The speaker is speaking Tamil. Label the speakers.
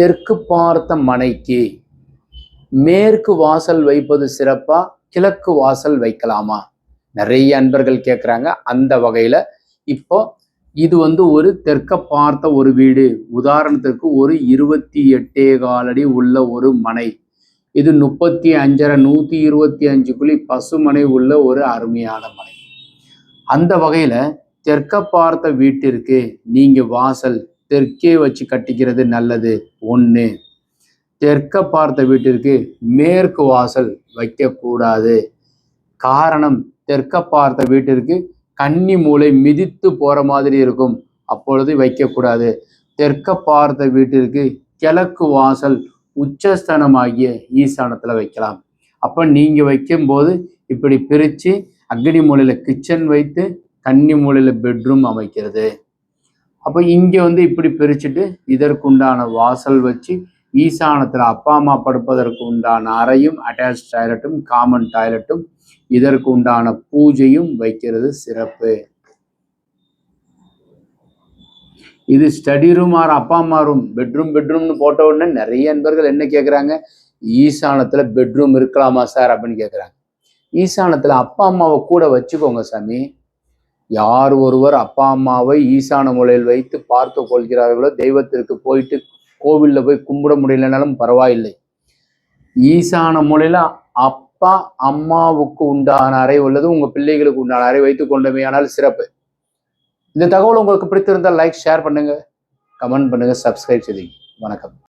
Speaker 1: தெற்கு பார்த்த மனைக்கு மேற்கு வாசல் வைப்பது சிறப்பா, கிழக்கு வாசல் வைக்கலாமா? நிறைய அன்பர்கள் கேட்குறாங்க. அந்த வகையில் இப்போ இது ஒரு தெற்க பார்த்த ஒரு வீடு. உதாரணத்துக்கு ஒரு 28 அடி உள்ள ஒரு மனை. இது 35.5 125 குழி பசுமனை உள்ள ஒரு அருமையான மனை. அந்த வகையில் தெற்க பார்த்த வீட்டிற்கு நீங்கள் வாசல் தெற்கே வச்சு கட்டிக்கிறது நல்லது. ஒன்று. தெற்க பார்த்த வீட்டிற்கு மேற்கு வாசல் வைக்கக்கூடாது. காரணம், தெற்க பார்த்த வீட்டிற்கு கன்னி மூலை மிதித்து போகிற மாதிரி இருக்கும், அப்பொழுது வைக்கக்கூடாது. தெற்க பார்த்த வீட்டிற்கு கிழக்கு வாசல் உச்சஸ்தானமாகிய ஈசானத்தில் வைக்கலாம். அப்போ நீங்கள் வைக்கும்போது இப்படி பிரித்து அக்னி மூலையில் கிச்சன் வைத்து கன்னி மூலையில் பெட்ரூம் அமைக்கிறது. அப்போ இங்கே இப்படி பிரிச்சுட்டு இதற்குண்டான வாசல் வச்சு ஈசானத்தில் அப்பா அம்மா படுப்பதற்கு உண்டான அறையும் அட்டாச் டாய்லெட்டும் காமன் டாய்லெட்டும் இதற்கு உண்டான பூஜையும் வைக்கிறது சிறப்பு. இது ஸ்டடி ரூம் ஆர் அப்பா அம்மா ரூம். பெட்ரூம்னு போட்ட உடனே நிறைய நண்பர்கள் என்ன கேட்குறாங்க, ஈசானத்தில் பெட்ரூம் இருக்கலாமா சார் அப்படின்னு கேட்குறாங்க. ஈசானத்தில் அப்பா அம்மாவை கூட வச்சுக்கோங்க சாமி. யார் ஒருவர் அப்பா அம்மாவை ஈசான மூலையில் வைத்து பார்த்து கொள்கிறார்களோ, தெய்வத்திற்கு போயிட்டு கோவிலில் போய் கும்பிட முடியலனாலும் பரவாயில்லை, ஈசான மூலையில் அப்பா அம்மாவுக்கு உண்டான அறை உள்ளது, உங்கள் பிள்ளைகளுக்கு உண்டான அறை வைத்து கொண்டமையானால் சிறப்பு. இந்த தகவல் உங்களுக்கு பிடித்திருந்தால் லைக், ஷேர் பண்ணுங்க, கமெண்ட் பண்ணுங்க, சப்ஸ்கிரைப் செய்யுங்க. வணக்கம்.